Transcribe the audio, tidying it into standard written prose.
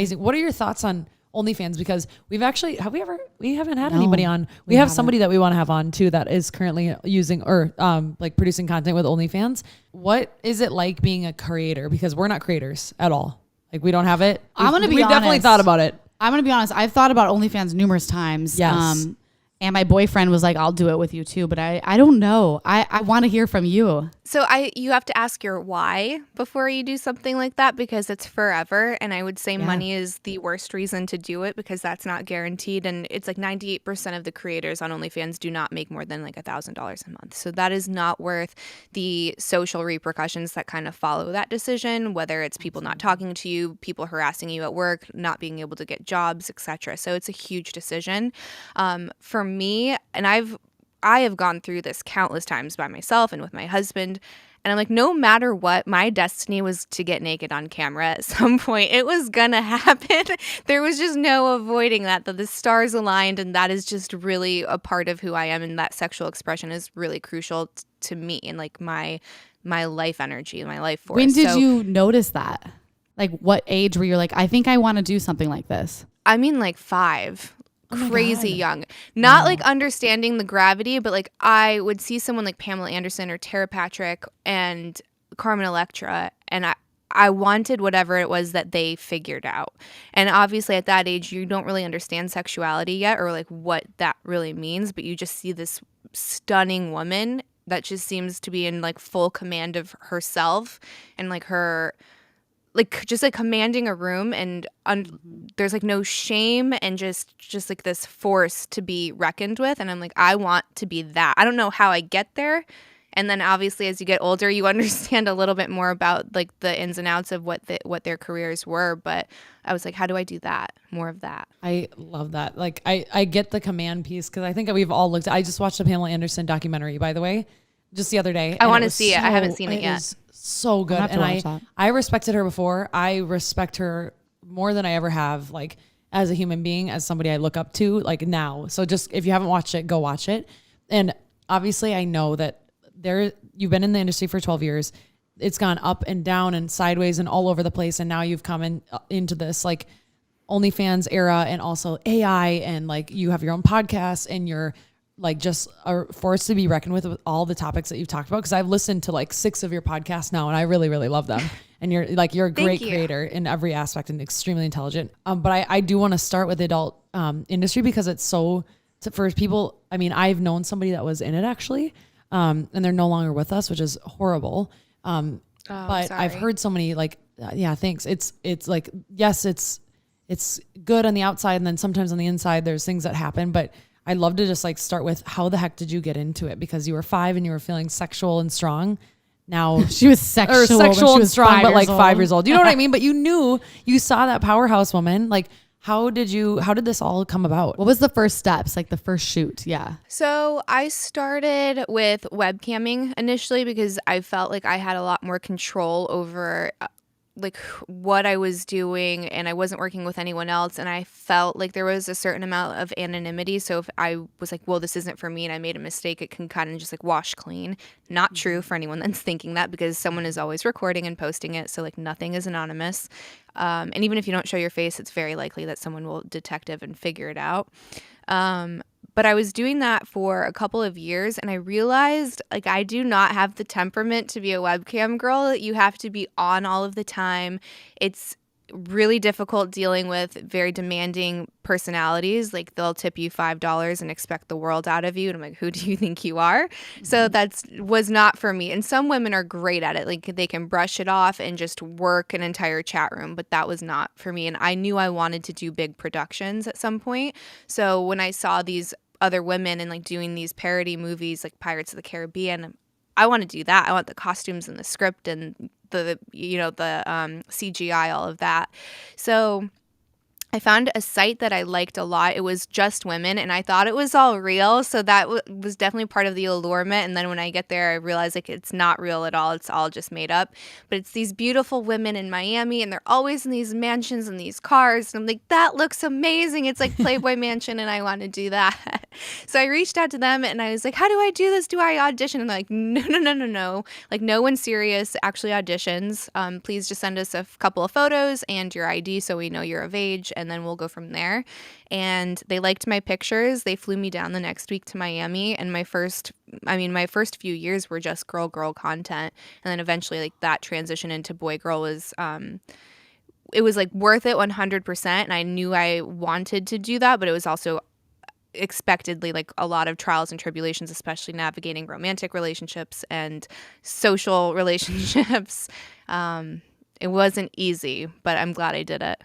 Amazing. What are your thoughts on OnlyFans? Because we haven't had anybody on. We have somebody that we want to have on too that is currently using or like producing content with OnlyFans. What is it like being a creator? Because we're not creators at all. Like we don't have it. We've definitely thought about it. I'm going to be honest. I've thought about OnlyFans numerous times. Yes. And my boyfriend was like, I'll do it with you too. But I don't know. I want to hear from you. So you have to ask your why before you do something like that, because it's forever. And I would say money is the worst reason to do it, because that's not guaranteed. And it's like 98% of the creators on OnlyFans do not make more than like $1,000 a month. So that is not worth the social repercussions that kind of follow that decision, whether it's people not talking to you, people harassing you at work, not being able to get jobs, etc. So it's a huge decision. For me, and I have gone through this countless times by myself and with my husband, and I'm like, no matter what, my destiny was to get naked on camera at some point. It was gonna happen. There was just no avoiding that the stars aligned, and that is just really a part of who I am, and that sexual expression is really crucial to me and like my life energy, my life force. When did you notice that? Like what age were you like, I think I want to do something like this? I mean like 5. Crazy young, not like understanding the gravity, but like I would see someone like Pamela Anderson or Tara Patrick and Carmen Electra, and I wanted whatever it was that they figured out. And obviously at that age you don't really understand sexuality yet, or like what that really means, but you just see this stunning woman that just seems to be in like full command of herself, and like her like just like commanding a room, and there's like no shame, and just like this force to be reckoned with. And I'm like, I want to be that. I don't know how I get there. And then obviously as you get older, you understand a little bit more about like the ins and outs of what their careers were. But I was like, how do I do that? More of that. I love that. Like I get the command piece, because I think we've all I just watched a Pamela Anderson documentary, by the way, just the other day. I want to see it. I haven't seen it yet. So good. And I respected her before. I respect her more than I ever have, like as a human being, as somebody I look up to, like now. So just if you haven't watched it, go watch it. And obviously I know that you've been in the industry for 12 years. It's gone up and down and sideways and all over the place. And now you've come into this like OnlyFans era, and also AI, and like you have your own podcast, and you're like just a force to be reckoned with all the topics that you've talked about. Because I've listened to like 6 of your podcasts now, and I really, really love them. And you're a great creator in every aspect, and extremely intelligent. But I do want to start with the adult industry, because it's so, for people, I mean, I've known somebody that was in it actually, and they're no longer with us, which is horrible. But sorry. I've heard so many like, yeah, thanks. It's like, yes, it's good on the outside, and then sometimes on the inside there's things that happen. But I'd love to just like start with, how the heck did you get into it? Because you were 5 and you were feeling sexual and strong. Now she was sexual and strong, but like 5 years old. You know what I mean? But you saw that powerhouse woman. Like, how did this all come about? What was the first steps? Like the first shoot? Yeah. So I started with webcamming initially, because I felt like I had a lot more control over like what I was doing, and I wasn't working with anyone else, and I felt like there was a certain amount of anonymity. So if I was like, well, this isn't for me, and I made a mistake, it can kind of just like wash clean. Not true for anyone that's thinking that, because someone is always recording and posting it, so like nothing is anonymous. And even if you don't show your face, it's very likely that someone will detect it and figure it out. But I was doing that for a couple of years, and I realized like I do not have the temperament to be a webcam girl. You have to be on all of the time. It's really difficult dealing with very demanding personalities. Like they'll tip you $5 and expect the world out of you. And I'm like, who do you think you are? So that was not for me. And some women are great at it. Like they can brush it off and just work an entire chat room, but that was not for me. And I knew I wanted to do big productions at some point. So when I saw these other women and like doing these parody movies like Pirates of the Caribbean, I want to do that. I want the costumes and the script and the CGI, all of that. So I found a site that I liked a lot. It was just women, and I thought it was all real. So that was definitely part of the allurement. And then when I get there, I realize like it's not real at all. It's all just made up. But it's these beautiful women in Miami, and they're always in these mansions and these cars. And I'm like, that looks amazing. It's like Playboy Mansion, and I want to do that. So I reached out to them and I was like, how do I do this? Do I audition? And they're like, no. Like, no one serious actually auditions. Please just send us a couple of photos and your ID so we know you're of age, and then we'll go from there. And they liked my pictures. They flew me down the next week to Miami, and my first few years were just girl content. And then eventually, like, that transition into boy girl was it was like worth it 100%. And I knew I wanted to do that, but it was also expectedly like a lot of trials and tribulations, especially navigating romantic relationships and social relationships. It wasn't easy, but I'm glad I did it.